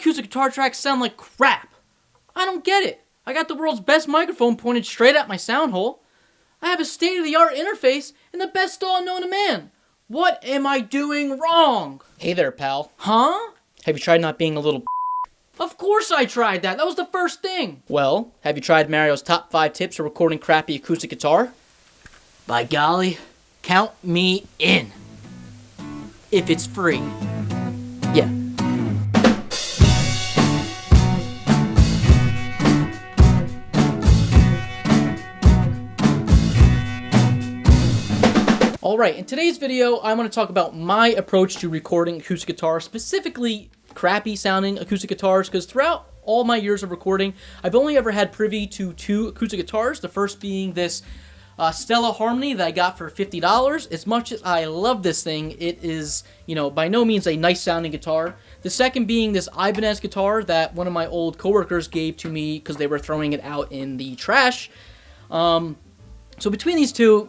acoustic guitar tracks sound like crap. I don't get it. I got the world's best microphone pointed straight at my sound hole. I have a state-of-the-art interface and the best DAW known to man. What am I doing wrong? Hey there, pal. Huh? Have you tried not being a little Of course I tried that. That was the first thing. Well, have you tried Mario's top 5 tips for recording crappy acoustic guitar? By golly, count me in. If it's free. Yeah. Alright, in today's video, I want to talk about my approach to recording acoustic guitar, specifically crappy sounding acoustic guitars, because throughout all my years of recording, I've only ever had privy to 2 acoustic guitars, the first being this Stella Harmony that I got for $50. As much as I love this thing, it is, by no means a nice sounding guitar. The second being this Ibanez guitar that one of my old coworkers gave to me because they were throwing it out in the trash. So between these two,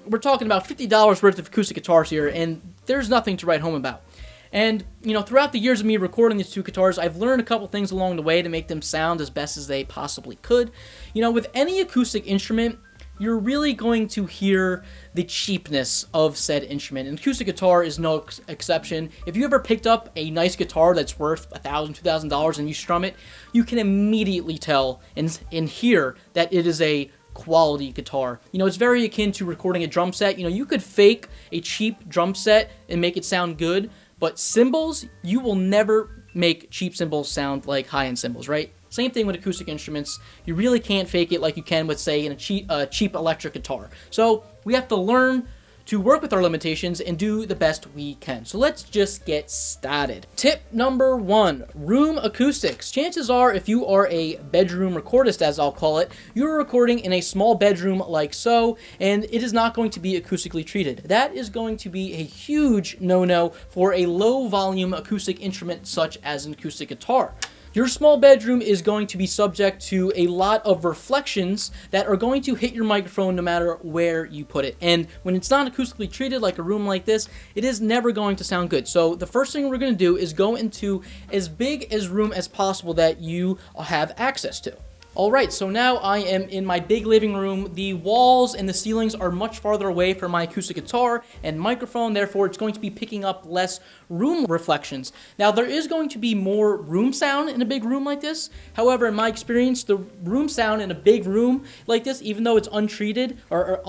we're talking about $50 worth of acoustic guitars here, and there's nothing to write home about. And, throughout the years of me recording these 2 guitars, I've learned a couple things along the way to make them sound as best as they possibly could. With any acoustic instrument, you're really going to hear the cheapness of said instrument. And acoustic guitar is no exception. If you ever picked up a nice guitar that's worth $1,000, $2,000 and you strum it, you can immediately tell and hear that it is a quality guitar. It's very akin to recording a drum set. You could fake a cheap drum set and make it sound good, but cymbals, you will never make cheap cymbals sound like high-end cymbals, right? Same thing with acoustic instruments. You really can't fake it like you can with, say, in a cheap electric guitar. So we have to learn to work with our limitations and do the best we can. So let's just get started. Tip number 1, Room Acoustics. Chances are, if you are a bedroom recordist, as I'll call it, you're recording in a small bedroom like so, and it is not going to be acoustically treated. That is going to be a huge no-no for a low-volume acoustic instrument such as an acoustic guitar. Your small bedroom is going to be subject to a lot of reflections that are going to hit your microphone no matter where you put it. And when it's not acoustically treated like a room like this, it is never going to sound good. So the first thing we're going to do is go into as big a room as possible that you have access to. Alright, so now I am in my big living room. The walls and the ceilings are much farther away from my acoustic guitar and microphone, therefore it's going to be picking up less room reflections. Now there is going to be more room sound in a big room like this. However, in my experience, the room sound in a big room like this, even though it's untreated or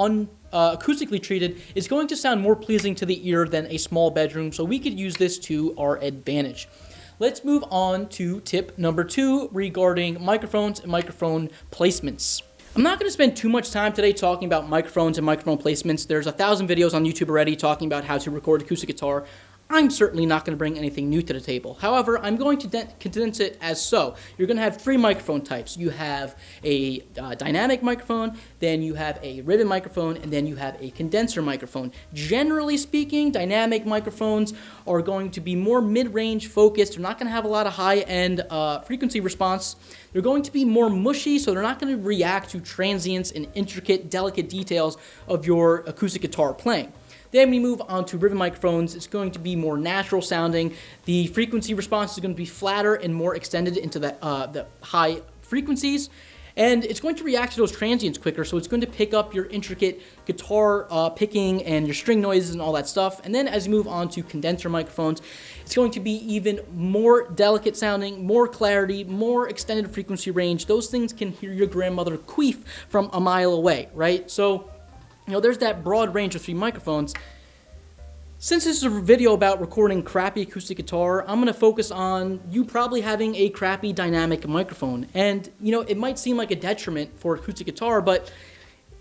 acoustically treated, is going to sound more pleasing to the ear than a small bedroom, so we could use this to our advantage. Let's move on to tip number 2 regarding microphones and microphone placements. I'm not going to spend too much time today talking about microphones and microphone placements. There's 1,000 videos on YouTube already talking about how to record acoustic guitar. I'm certainly not going to bring anything new to the table. However, I'm going to condense it as so. You're going to have 3 microphone types. You have a dynamic microphone, then you have a ribbon microphone, and then you have a condenser microphone. Generally speaking, dynamic microphones are going to be more mid-range focused. They're not going to have a lot of high-end frequency response. They're going to be more mushy, so they're not going to react to transients and intricate, delicate details of your acoustic guitar playing. Then we move on to ribbon microphones. It's going to be more natural sounding. The frequency response is going to be flatter and more extended into the high frequencies. And it's going to react to those transients quicker, so it's going to pick up your intricate guitar picking and your string noises and all that stuff. And then as you move on to condenser microphones, it's going to be even more delicate sounding, more clarity, more extended frequency range. Those things can hear your grandmother queef from a mile away, right? So there's that broad range of 3 microphones. Since this is a video about recording crappy acoustic guitar, I'm going to focus on you probably having a crappy dynamic microphone. And, it might seem like a detriment for acoustic guitar, but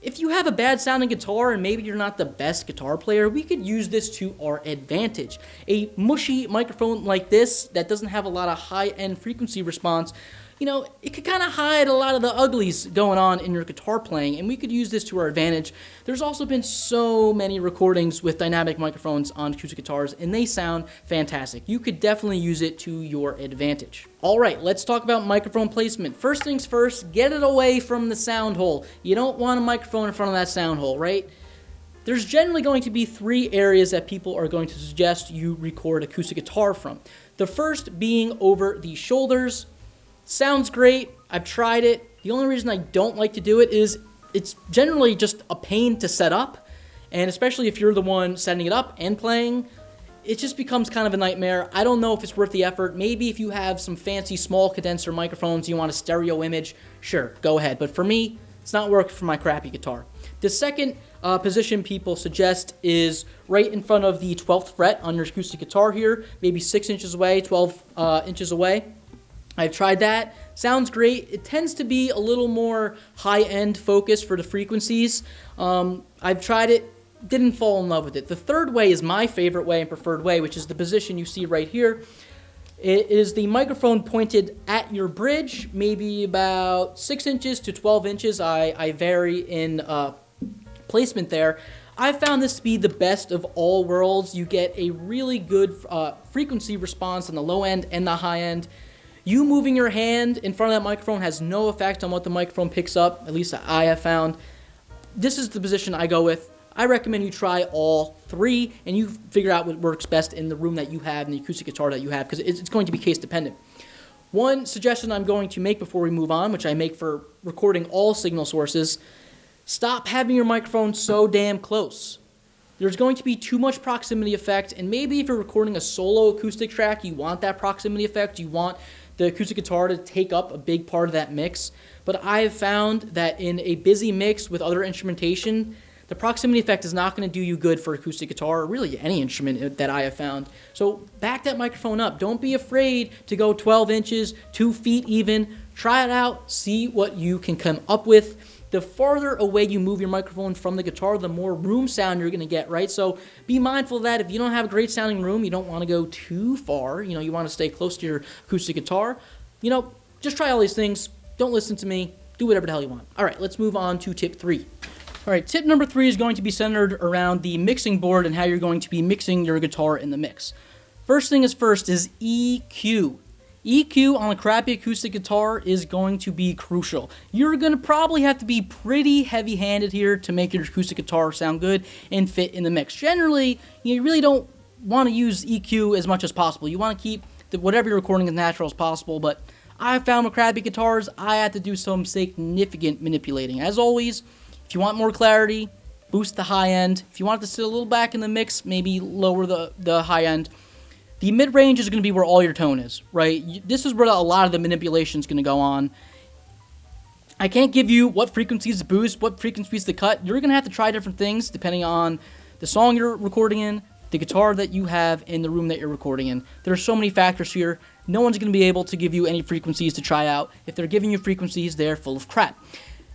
if you have a bad sounding guitar and maybe you're not the best guitar player, we could use this to our advantage. A mushy microphone like this that doesn't have a lot of high-end frequency response, it could kind of hide a lot of the uglies going on in your guitar playing, and we could use this to our advantage. There's also been so many recordings with dynamic microphones on acoustic guitars, and they sound fantastic. You could definitely use it to your advantage. Alright, let's talk about microphone placement. First things first, get it away from the sound hole. You don't want a microphone in front of that sound hole, right? There's generally going to be 3 areas that people are going to suggest you record acoustic guitar from. The first being over the shoulders. Sounds great. I've tried it. The only reason I don't like to do it is it's generally just a pain to set up. And especially if you're the one setting it up and playing, it just becomes kind of a nightmare. I don't know if it's worth the effort. Maybe if you have some fancy small condenser microphones, you want a stereo image, sure, go ahead. But for me, it's not working for my crappy guitar. The second position people suggest is right in front of the 12th fret on your acoustic guitar here, maybe 6 inches away, 12 inches away. I've tried that. Sounds great. It tends to be a little more high-end focus for the frequencies. I've tried it. Didn't fall in love with it. The third way is my favorite way and preferred way, which is the position you see right here. It is the microphone pointed at your bridge, maybe about 6 inches to 12 inches. I vary in placement there. I found this to be the best of all worlds. You get a really good frequency response on the low end and the high end. You moving your hand in front of that microphone has no effect on what the microphone picks up, at least I have found. This is the position I go with. I recommend you try all three, and you figure out what works best in the room that you have and the acoustic guitar that you have, because it's going to be case dependent. One suggestion I'm going to make before we move on, which I make for recording all signal sources, stop having your microphone so damn close. There's going to be too much proximity effect, and maybe if you're recording a solo acoustic track, you want that proximity effect, you want the acoustic guitar to take up a big part of that mix. But I have found that in a busy mix with other instrumentation, the proximity effect is not going to do you good for acoustic guitar, or really any instrument that I have found. So back that microphone up. Don't be afraid to go 12 inches, 2 feet even. Try it out. See what you can come up with. The farther away you move your microphone from the guitar, the more room sound you're going to get, right? So be mindful of that. If you don't have a great sounding room, you don't want to go too far. You want to stay close to your acoustic guitar. Just try all these things. Don't listen to me. Do whatever the hell you want. All right, let's move on to tip 3. All right, tip number 3 is going to be centered around the mixing board and how you're going to be mixing your guitar in the mix. First thing is first is EQ. EQ on a crappy acoustic guitar is going to be crucial. You're going to probably have to be pretty heavy-handed here to make your acoustic guitar sound good and fit in the mix. Generally, you really don't want to use EQ as much as possible. You want to keep whatever you're recording as natural as possible, but I found with crappy guitars, I had to do some significant manipulating. As always, if you want more clarity, boost the high end. If you want it to sit a little back in the mix, maybe lower the high end. The mid-range is going to be where all your tone is, right? This is where a lot of the manipulation is going to go on. I can't give you what frequencies to boost, what frequencies to cut. You're going to have to try different things depending on the song you're recording in, the guitar that you have, in the room that you're recording in. There are so many factors here. No one's going to be able to give you any frequencies to try out. If they're giving you frequencies, they're full of crap.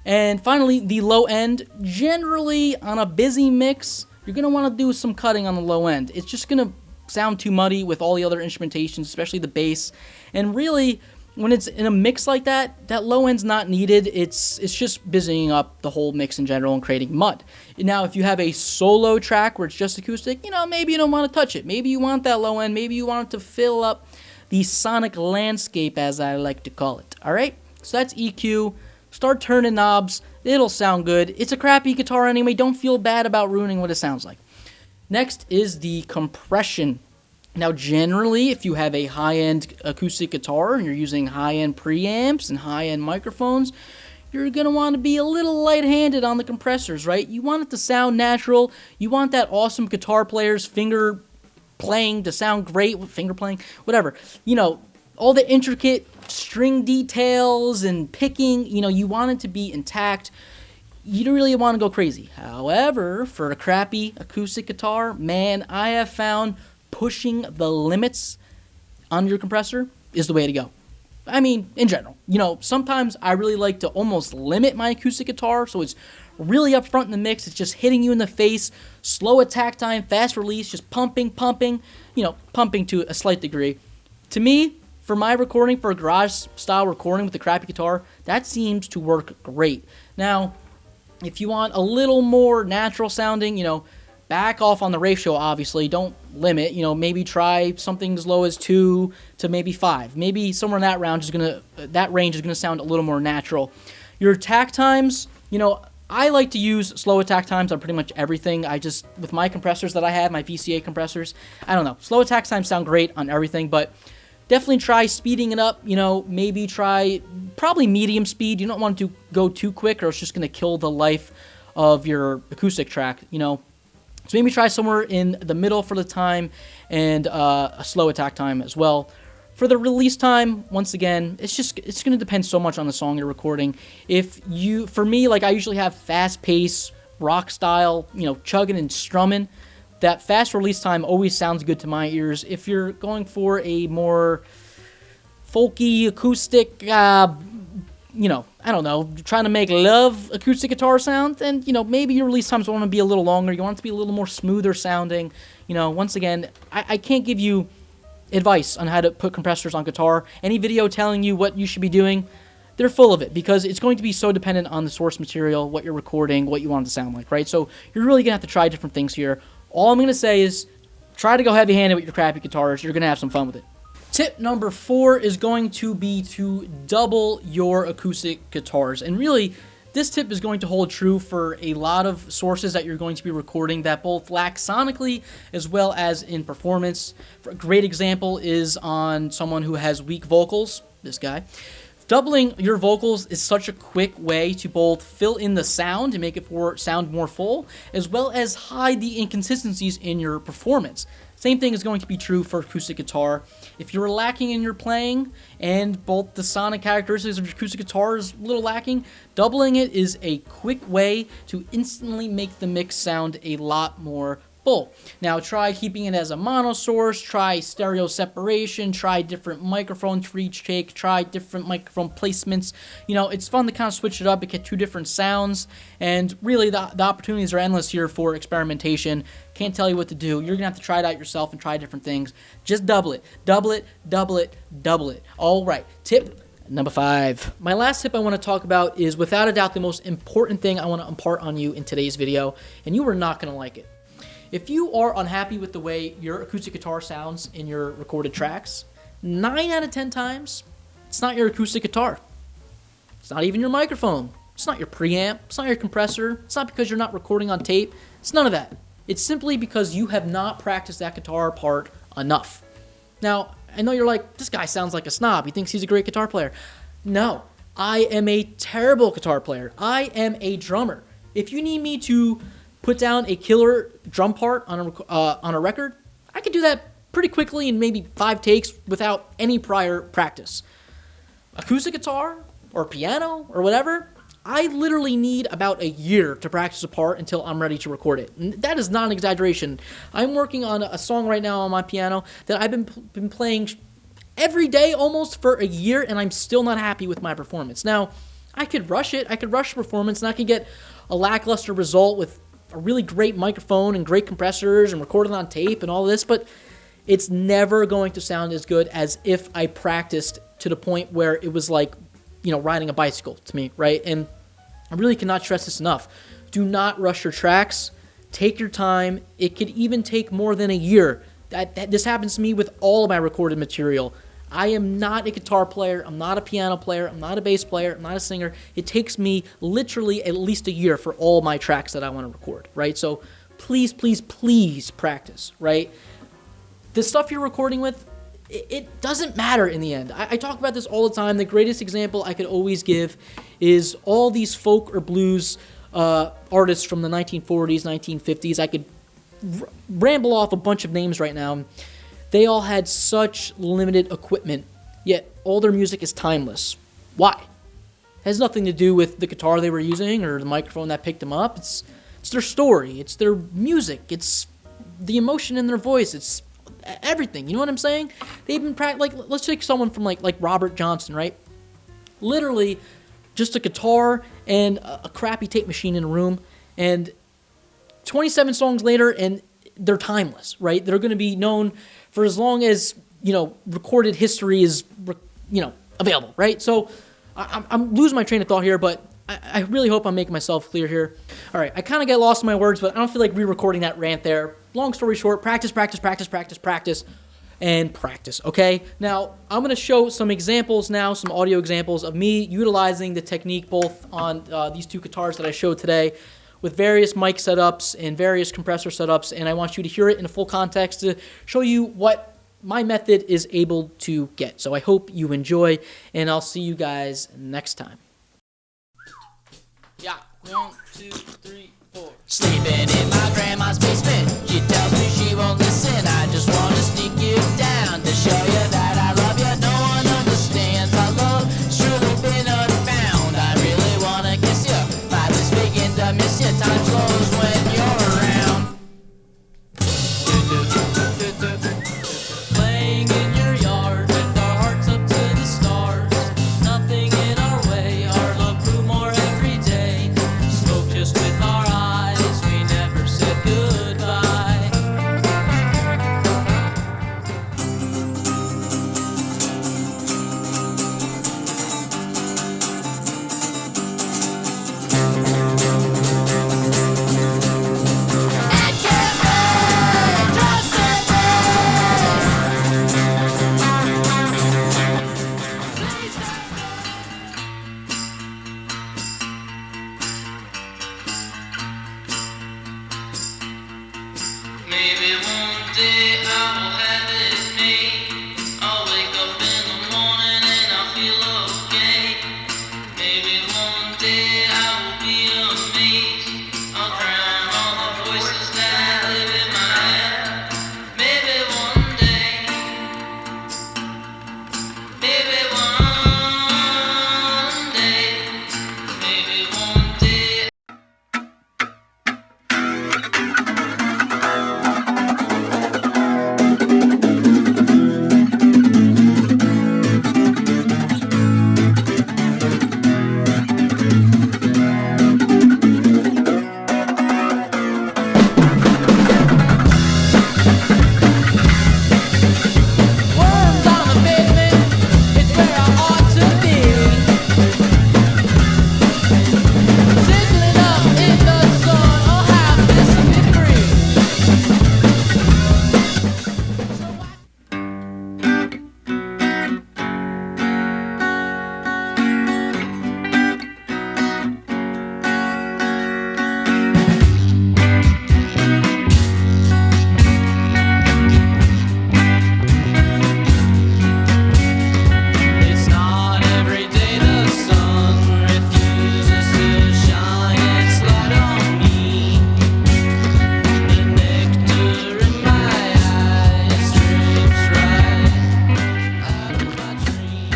And finally, the low end. Generally, on a busy mix, you're going to want to do some cutting on the low end. It's just going to sound too muddy with all the other instrumentations, especially the bass. And really, when it's in a mix like that, that low end's not needed. It's just busying up the whole mix in general and creating mud. Now, if you have a solo track where it's just acoustic, maybe you don't want to touch it. Maybe you want that low end. Maybe you want it to fill up the sonic landscape, as I like to call it. All right? So that's EQ. Start turning knobs. It'll sound good. It's a crappy guitar anyway. Don't feel bad about ruining what it sounds like. Next is the compression. Now, generally, if you have a high-end acoustic guitar and you're using high-end preamps and high-end microphones, you're going to want to be a little light-handed on the compressors, right? You want it to sound natural. You want that awesome guitar player's finger playing to sound great, finger playing, whatever. All the intricate string details and picking, you want it to be intact. You don't really want to go crazy. However, for a crappy acoustic guitar, man, I have found pushing the limits on your compressor is the way to go. I mean, in general. Sometimes I really like to almost limit my acoustic guitar so it's really up front in the mix. It's just hitting you in the face, slow attack time, fast release, just pumping, pumping to a slight degree. To me, for my recording, for a garage-style recording with a crappy guitar, that seems to work great. Now, if you want a little more natural sounding, back off on the ratio, obviously. Don't limit. Maybe try something as low as 2 to maybe 5. Maybe somewhere in that range is gonna sound a little more natural. Your attack times, I like to use slow attack times on pretty much everything. With my compressors that I have, my VCA compressors, I don't know. Slow attack times sound great on everything, but definitely try speeding it up. Maybe try probably medium speed. You don't want to go too quick or it's just going to kill the life of your acoustic track, So maybe try somewhere in the middle for the time and a slow attack time as well. For the release time, once again, it's going to depend so much on the song you're recording. For me, I usually have fast pace, rock style, chugging and strumming. That fast release time always sounds good to my ears. If you're going for a more folky acoustic, I don't know, trying to make love acoustic guitar sound, then, maybe your release times want to be a little longer. You want it to be a little more smoother sounding. Once again, I can't give you advice on how to put compressors on guitar. Any video telling you what you should be doing, they're full of it because it's going to be so dependent on the source material, what you're recording, what you want it to sound like, right? So you're really going to have to try different things here. All I'm going to say is try to go heavy-handed with your crappy guitars. You're going to have some fun with it. Tip number 4 is going to be to double your acoustic guitars. And really, this tip is going to hold true for a lot of sources that you're going to be recording that both lack sonically as well as in performance. A great example is on someone who has weak vocals, this guy. Doubling your vocals is such a quick way to both fill in the sound and make it sound more full, as well as hide the inconsistencies in your performance. Same thing is going to be true for acoustic guitar. If you're lacking in your playing and both the sonic characteristics of your acoustic guitar is a little lacking, doubling it is a quick way to instantly make the mix sound a lot more full. Now try keeping it as a mono source, try stereo separation, try different microphones for each take, try different microphone placements. It's fun to kind of switch it up and get 2 different sounds, and really the opportunities are endless here for experimentation. Can't tell you what to do. You're gonna have to try it out yourself and try different things. Just double it, double it, double it, double it. All right, tip number 5. My last tip I want to talk about is without a doubt the most important thing I want to impart on you in today's video, and you are not gonna like it. If you are unhappy with the way your acoustic guitar sounds in your recorded tracks, 9 out of 10 times, it's not your acoustic guitar. It's not even your microphone. It's not your preamp. It's not your compressor. It's not because you're not recording on tape. It's none of that. It's simply because you have not practiced that guitar part enough. Now, I know you're like, this guy sounds like a snob. He thinks he's a great guitar player. No, I am a terrible guitar player. I am a drummer. If you need me to put down a killer drum part on a record, I could do that pretty quickly in maybe 5 takes without any prior practice. Acoustic guitar or piano or whatever, I literally need about a year to practice a part until I'm ready to record it. And that is not an exaggeration. I'm working on a song right now on my piano that I've been playing every day almost for a year, and I'm still not happy with my performance. Now, I could rush it. I could rush the performance, and I could get a lackluster result with a really great microphone and great compressors and record it on tape and all this, but it's never going to sound as good as if I practiced to the point where it was like, riding a bicycle to me, right? And I really cannot stress this enough. Do not rush your tracks. Take your time. It could even take more than a year. This happens to me with all of my recorded material. I am not a guitar player. I'm not a piano player. I'm not a bass player. I'm not a singer. It takes me literally at least a year for all my tracks that I want to record, right? So please, please, please practice, right? The stuff you're recording with, it doesn't matter in the end. I talk about this all the time. The greatest example I could always give is all these folk or blues artists from the 1940s, 1950s. I could ramble off a bunch of names right now. They all had such limited equipment, yet all their music is timeless. Why? It has nothing to do with the guitar they were using or the microphone that picked them up. It's their story. It's their music. It's the emotion in their voice. It's everything. You know what I'm saying? They've been let's take someone from like Robert Johnson, right? Literally just a guitar and a crappy tape machine in a room, and 27 songs later, and they're timeless, right? They're going to be known for as long as, recorded history is, available, right? So I'm losing my train of thought here, but I really hope I'm making myself clear here. All right, I kind of get lost in my words, but I don't feel like re-recording that rant there. Long story short, practice, practice, practice, practice, practice. and practice, okay? Now, I'm going to show some examples now, some audio examples of me utilizing the technique both on these two guitars that I showed today with various mic setups and various compressor setups, and I want you to hear it in a full context to show you what my method is able to get. So I hope you enjoy, and I'll see you guys next time. Yeah, 1, 2, 3, 4. Sleeping in my grandma's basement. She tells me she won't listen. I just want to sneak you down to show you that I love you. No one understands our love. It's truly been unfound. I really want to kiss you. My lips begin to miss you. Time slows when you're around. Playing in your yard with our hearts up to the stars. Nothing in our way. Our love grew more every day. Spoke just with our eyes. We never said goodbye. And can't be trusted me. Maybe one day I will have it made. I'll wake up in the morning and I'll feel okay. Maybe one day I will be amazed. I'll drown all the voices that live in my head. Maybe one day. Maybe one day. Maybe one day. Worms on the pavement, it's where I ought to be. Sizzling up in the sun, I'll have this and be free. It's not every day the sun refuses to shine its light on me. The nectar in my eyes drips right out of my dream.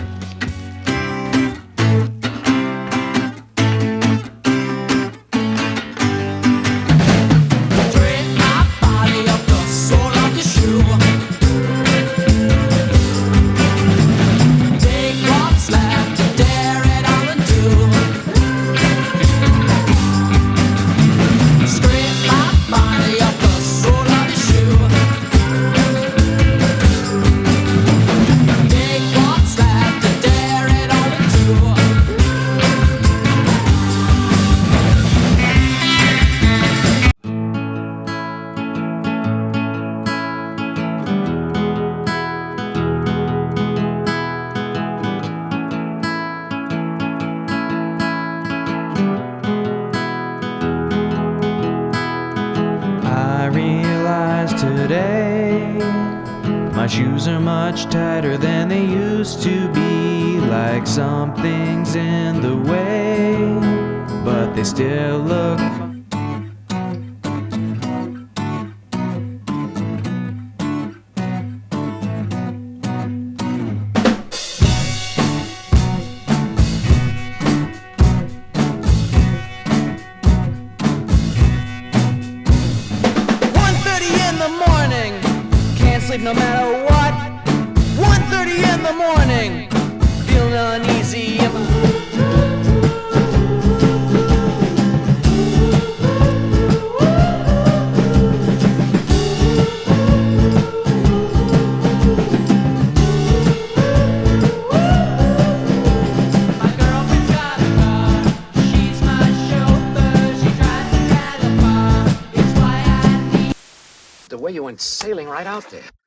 Drape my body up the sole of your shoe. Take what's left and dare it all into. Scrape my body up the sole of your shoe. Take what's left and dare it all into. I realize today my shoes are much tighter than they used to be. Like something's in the way, but they still look. Sleep no matter what. 1:30 in the morning, feeling uneasy. My girlfriend's got a car, she's my chauffeur, she drives me kind of far. It's why I need The way you went sailing right out there.